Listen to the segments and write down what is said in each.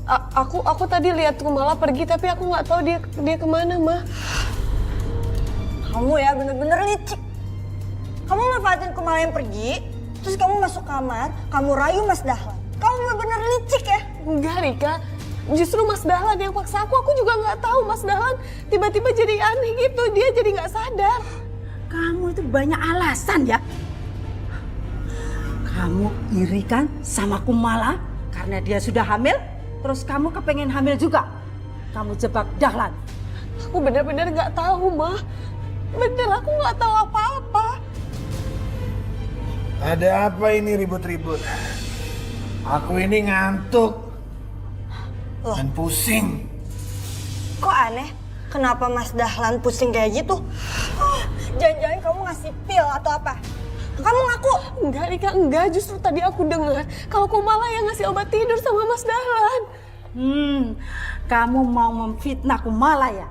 Aku tadi lihat Kumala pergi, tapi aku nggak tahu dia kemana, Ma. Kamu ya bener-bener licik. Kamu manfaatin Kumala yang pergi, terus kamu masuk kamar, kamu rayu Mas Dahlan. Kamu bener-bener licik ya? Enggak, Rika. Justru Mas Dahlan yang paksa aku. Aku juga nggak tahu Mas Dahlan tiba-tiba jadi aneh gitu. Dia jadi nggak sadar. Kamu itu banyak alasan ya. Kamu iri kan sama Kumala karena dia sudah hamil, terus kamu kepengen hamil juga. Kamu jebak Dahlan. Aku benar-benar nggak tahu, Ma. Bener, aku nggak tahu apa-apa. Ada apa ini ribut-ribut? Aku ini ngantuk dan pusing. Kok aneh? Kenapa Mas Dahlan pusing kayak gitu? Jangan-jangan kamu ngasih pil atau apa? Kamu ngaku? Enggak, Rika, enggak. Justru tadi aku dengar kalau Kumala yang ngasih obat tidur sama Mas Dahlan. Kamu mau memfitnah Kumala ya?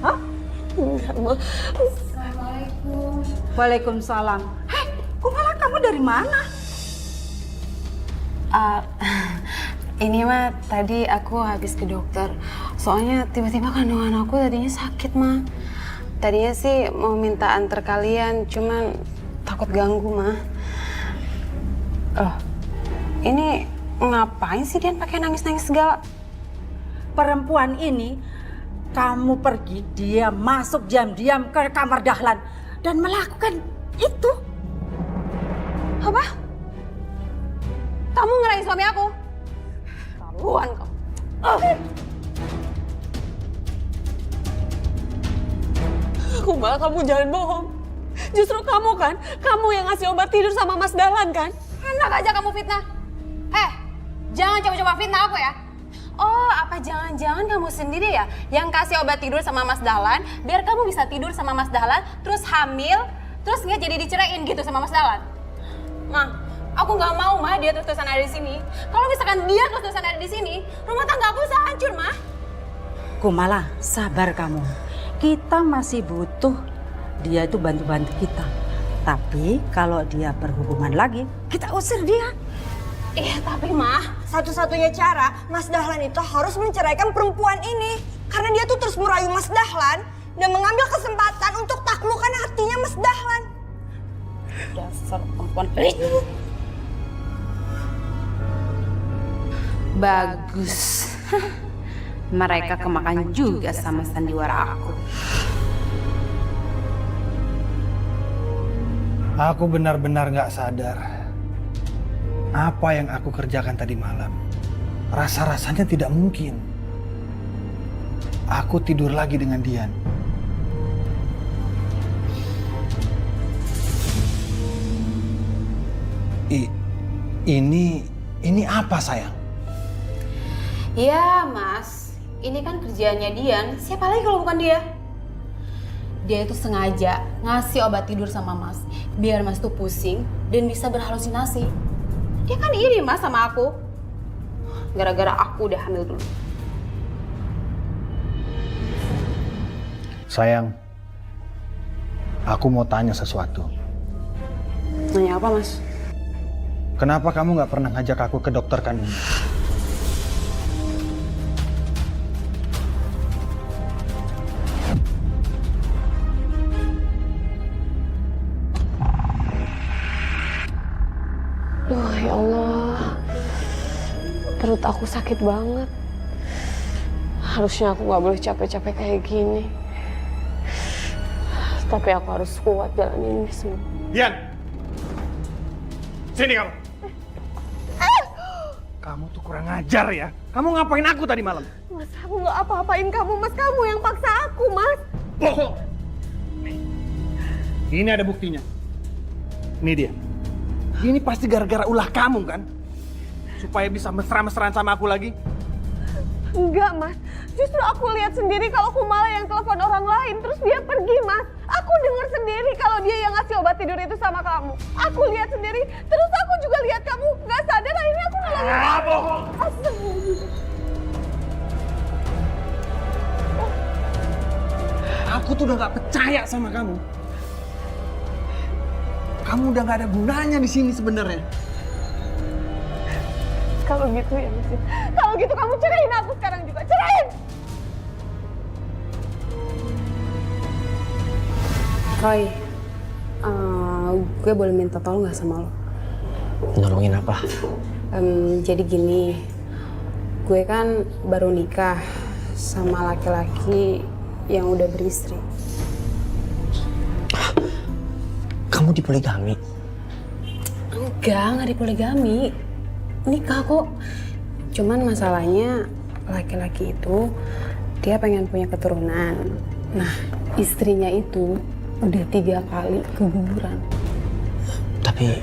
Hah? Enggak, Ma. Assalamualaikum. Waalaikumsalam. Hei, Kumala kamu dari mana? Ini mah tadi aku habis ke dokter. Soalnya tiba-tiba kandungan aku tadinya sakit, Ma. Tadinya sih mau minta antar kalian, cuman takut ganggu, Ma. Oh, ini ngapain sih Dian pakai nangis-nangis segala? Perempuan ini, kamu pergi, dia masuk diam-diam ke kamar Dahlan dan melakukan itu. Apa? Kamu ngerayu suami aku? Keterlaluan kau. Kumala, kamu jangan bohong. Justru kamu kan, kamu yang ngasih obat tidur sama Mas Dahlan kan? Enak aja kamu fitnah. Jangan coba-coba fitnah aku ya. Oh, apa jangan-jangan kamu sendiri ya yang kasih obat tidur sama Mas Dahlan biar kamu bisa tidur sama Mas Dahlan, terus hamil, terus nggak jadi diceraiin gitu sama Mas Dahlan? Mah, aku nggak mau mah dia terus-terusan ada di sini. Kalau misalkan dia terus-terusan ada di sini, rumah tangga aku bisa hancur, Mah. Kumala, sabar kamu. Kita masih butuh dia itu bantu-bantu kita. Tapi kalau dia berhubungan lagi, kita usir dia. Iya, tapi Mah, Satu-satunya cara Mas Dahlan itu harus menceraikan perempuan ini. Karena dia tuh terus merayu Mas Dahlan dan mengambil kesempatan untuk taklukkan hatinya Mas Dahlan. dasar perempuan pelit. Bagus. Mereka kemakan juga sama sandiwara aku. Aku benar-benar nggak sadar apa yang aku kerjakan tadi malam. Rasa-rasanya tidak mungkin. Aku tidur lagi dengan Dian. Ini apa, sayang? Ya Mas, ini kan kerjaannya Dian. Siapa lagi kalau bukan dia? Dia itu sengaja ngasih obat tidur sama Mas biar Mas tuh pusing dan bisa berhalusinasi. Dia kan iri Mas sama aku. Gara-gara aku udah hamil dulu. Sayang, aku mau tanya sesuatu. Nanya apa Mas? Kenapa kamu nggak pernah ngajak aku ke dokter kandungan? Duh, ya Allah. Perut aku sakit banget. Harusnya aku nggak boleh capek-capek kayak gini. Tapi aku harus kuat jalanin ini semua. Dian! Sini kamu! Kamu tuh kurang ajar ya. Kamu ngapain aku tadi malam? Mas, aku nggak apa-apain kamu, Mas. Kamu yang paksa aku, Mas. Bohong! Ini ada buktinya. Ini dia. Ini pasti gara-gara ulah kamu kan? Supaya bisa mesra-mesraan sama aku lagi. Enggak, Mas. Justru aku lihat sendiri kalau Kumala yang telepon orang lain, terus dia pergi, Mas. Aku dengar sendiri kalau dia yang ngasih obat tidur itu sama kamu. Aku lihat sendiri, terus aku juga lihat kamu nggak sadar, akhirnya aku nolongin. Bohong! Aku tuh udah gak percaya sama kamu. Kamu udah gak ada gunanya di sini sebenarnya. Kalau gitu ya Mas. Kalau gitu kamu ceraiin aku sekarang juga. Ceraiin! Roy, gue boleh minta tolong gak sama lo? Nolongin apa? Jadi gini, gue kan baru nikah sama laki-laki yang udah beristri. Kamu dipoligami? Enggak dipoligami. Nikah kok. Cuman masalahnya laki-laki itu dia pengen punya keturunan. Nah, istrinya itu udah 3 kali keguguran. Tapi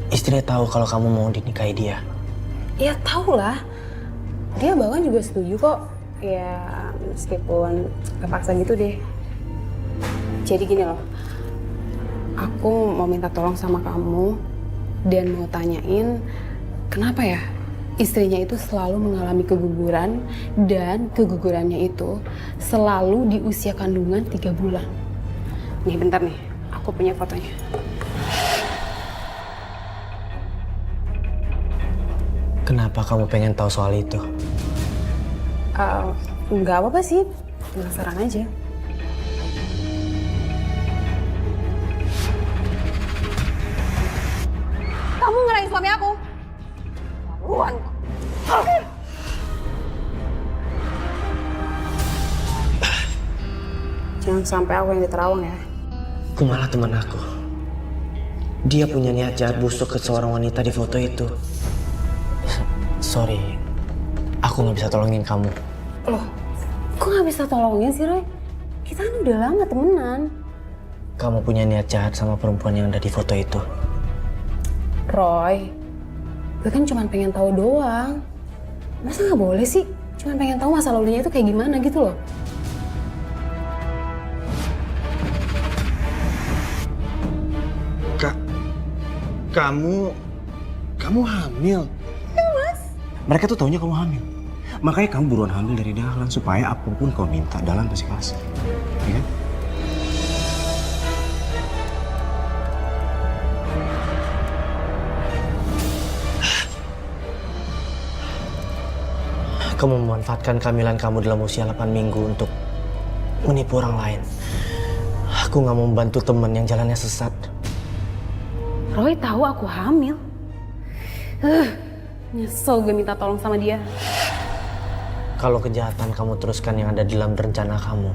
istrinya tahu kalau kamu mau dinikahi dia? Ya tau lah. Dia bahkan juga setuju kok. Ya meskipun kepaksa gitu deh. Jadi gini loh. Aku mau minta tolong sama kamu dan mau tanyain kenapa ya istrinya itu selalu mengalami keguguran dan kegugurannya itu selalu di usia kandungan 3 bulan. Nih bentar nih, aku punya fotonya. Kenapa kamu pengen tahu soal itu? Nggak apa-apa sih, penasaran aja. Kamu ngerahin suami aku? Buruan. Jangan sampai aku yang diterawang ya. Kumala teman aku. Dia punya niat jahat busuk ke seorang wanita di foto itu. Sorry, aku nggak bisa tolongin kamu. Loh, kok nggak bisa tolongin sih Roy? Kita kan udah lama temenan. Kamu punya niat jahat sama perempuan yang ada di foto itu. Roy, gue kan cuma pengen tahu doang. Masa nggak boleh sih? Cuma pengen tahu masa lalunya itu kayak gimana gitu loh. Kamu hamil? Iya, Mas. Mereka tuh taunya kamu hamil. Makanya kamu buruan hamil dari Dahlan supaya apapun kau minta Dahlan pasti kasih. Ya kan? Kamu memanfaatkan kehamilan kamu dalam usia 8 minggu untuk menipu orang lain. Aku nggak mau membantu teman yang jalannya sesat. Roy tahu aku hamil. Nyesel gue minta tolong sama dia. Kalau kejahatan kamu teruskan yang ada di dalam rencana kamu,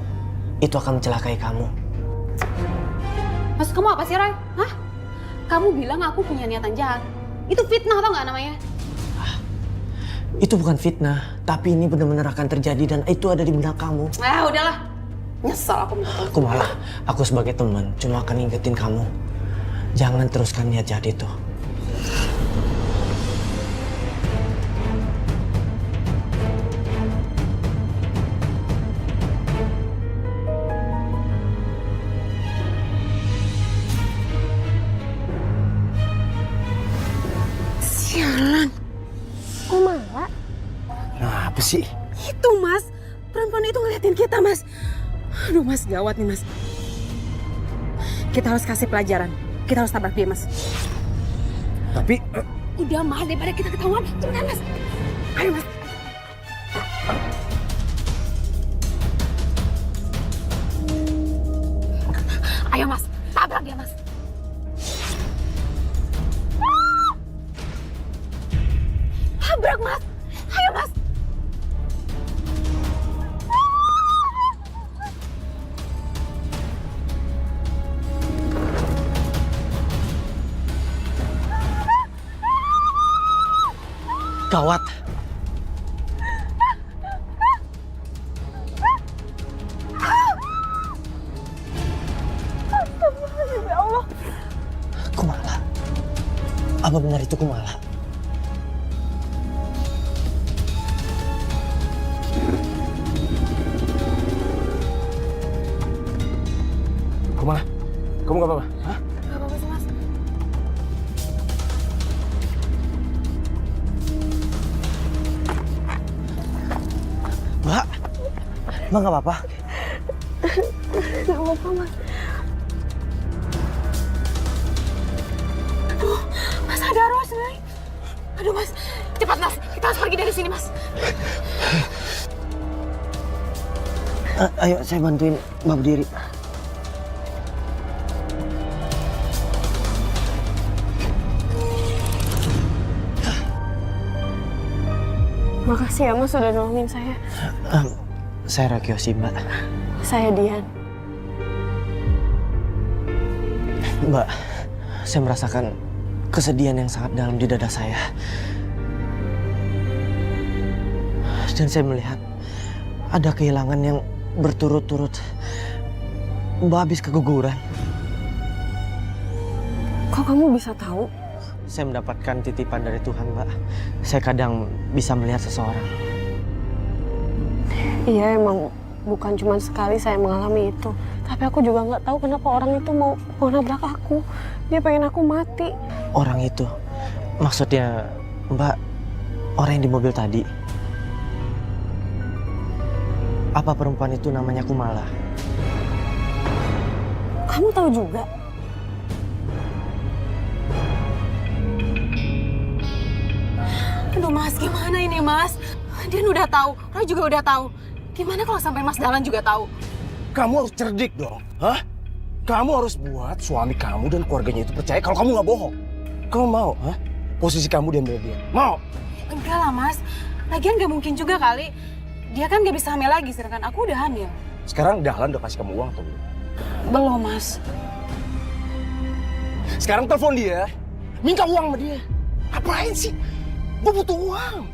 itu akan mencelakai kamu. Maksud kamu apa sih Roy? Hah? Kamu bilang aku punya niatan jahat. Itu fitnah tau nggak namanya? Itu bukan fitnah, tapi ini benar-benar akan terjadi dan itu ada di benak kamu. Udahlah. Nyesel aku minta tolong. Aku malah, aku sebagai teman cuma akan ingetin kamu. Jangan teruskan niat jahat itu. Sialan. Kumala? Nah, apa sih? Itu Mas. Perempuan itu ngeliatin kita Mas. Aduh Mas, gawat nih Mas. Kita harus kasih pelajaran. Kita harus tabrak dia Mas. Tapi Udah mah daripada kita ketahuan. Cepetan Mas. Ayo Mas. Ayo Mas, tabrak dia Mas. Tabrak Mas. Ayo Mas. Gawat. Ya Allah. Kumala. Apa benar itu Kumala? Kumala, kamu gak apa-apa? Hah? Gak apa-apa sih Mas. Mbak, Mbak nggak apa-apa? Gak apa-apa Mas. Mas ada Rosnay. Aduh Mas, cepat Mas. Kita harus pergi dari sini, Mas. Ayo saya bantuin Mbak berdiri. Makasih ya Mas sudah nolongin saya. Saya Rakyoshi, Mbak. Saya Dian. Mbak, saya merasakan kesedihan yang sangat dalam di dada saya. Dan saya melihat ada kehilangan yang berturut-turut. Mbak habis keguguran. Kok kamu bisa tahu? Saya mendapatkan titipan dari Tuhan, Mbak. Saya kadang bisa melihat seseorang. Iya emang bukan cuma sekali saya mengalami itu. Tapi aku juga nggak tahu kenapa orang itu mau nabrak aku. Dia pengen aku mati. Orang itu, maksudnya Mbak, orang yang di mobil tadi. Apa perempuan itu namanya Kumala? Kamu tahu juga? Aduh Mas, gimana ini Mas? Dian udah tahu, Roy juga udah tahu. Gimana kalau sampai Mas Dahlan juga tahu? Kamu harus cerdik dong, hah? Kamu harus buat suami kamu dan keluarganya itu percaya kalau kamu nggak bohong. Kamu mau, hah? Posisi kamu diambil dia. Mau? Enggak lah Mas, lagian gak mungkin juga kali. Dia kan gak bisa hamil lagi, sedangkan aku udah hamil. Sekarang Dahlan udah kasih kamu uang atau belum? Belum Mas. Sekarang telepon dia, minta uang sama dia. Apain sih? Gue butuh uang.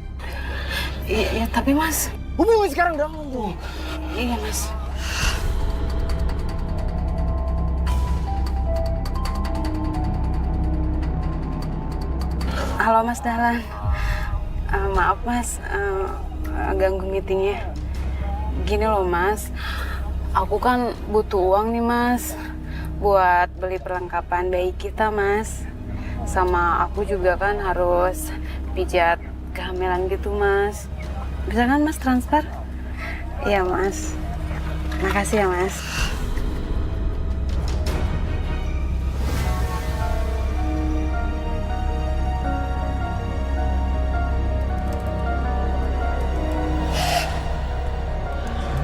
Iya, tapi Mas. Hubungin sekarang Dahlan tuh. Iya Mas. Halo Mas Dahlan. Maaf Mas, ganggu meetingnya. Gini loh Mas, aku kan butuh uang nih Mas buat beli perlengkapan bayi kita Mas. Sama aku juga kan harus pijat kehamilan gitu Mas. Bisa kan Mas transfer? Iya Mas. Makasih ya Mas.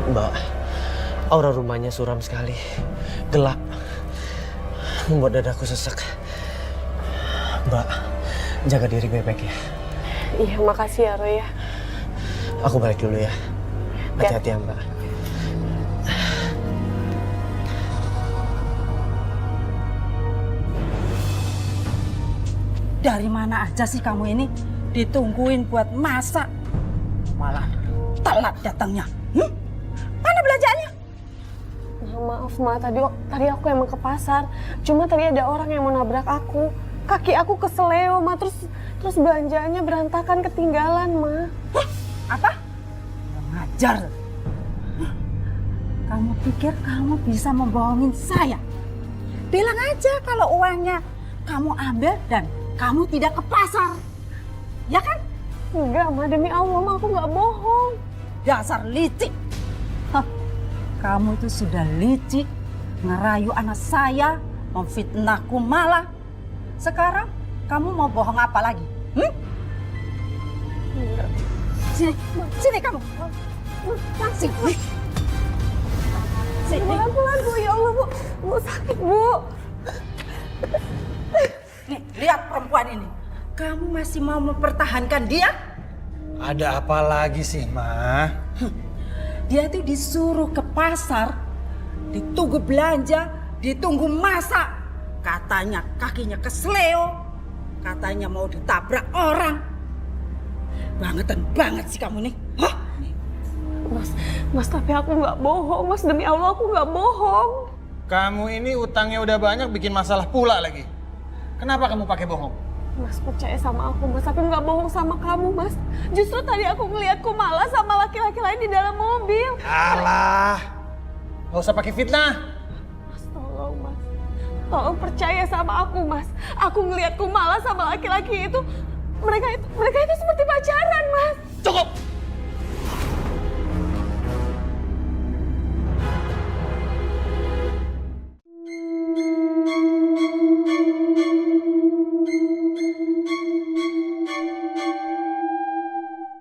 Mbak, aura rumahnya suram sekali. Gelap. Membuat dadaku sesak. Mbak, jaga diri baik-baik ya. Iya makasih ya Roy ya. Aku balik dulu ya. Hati-hati ya Mbak. Dari mana aja sih kamu ini? Ditungguin buat masak. Malah telat datangnya. Mana belanjaannya? Maaf Ma, tadi aku emang ke pasar. Cuma tadi ada orang yang mau nabrak aku. Kaki aku keseleo Ma, terus belanjaannya berantakan ketinggalan Ma. Apa? Ngajar. Kamu pikir kamu bisa membohongin saya? Bilang aja kalau uangnya kamu ambil dan kamu tidak ke pasar. Ya kan? Enggak Ma, demi Allah Ma, aku nggak bohong. Dasar licik. Hah, kamu itu sudah licik, ngerayu anak saya, memfitnahku malah. Sekarang kamu mau bohong apa lagi? Sini kamu. Sini. Pelan-pelan Bu, ya Allah Bu. Bu sakit Bu. Nih, lihat perempuan ini. Kamu masih mau mempertahankan dia? Ada apa lagi sih, Ma? Dia itu disuruh ke pasar, ditunggu belanja, ditunggu masak. Katanya kakinya kesleo, katanya mau ditabrak orang. Bangetan banget sih kamu nih. Hah? Mas tapi aku nggak bohong Mas, demi Allah aku nggak bohong. Kamu ini utangnya udah banyak, bikin masalah pula lagi. Kenapa kamu pakai bohong? Mas percaya sama aku Mas, tapi nggak bohong sama kamu Mas. Justru tadi aku ngeliat Kumala sama laki-laki lain di dalam mobil. Alah, nggak usah pakai fitnah. Mas tolong Mas, tolong percaya sama aku Mas. Aku ngeliat Kumala sama laki-laki itu, mereka itu seperti pacaran Mas. Cukup!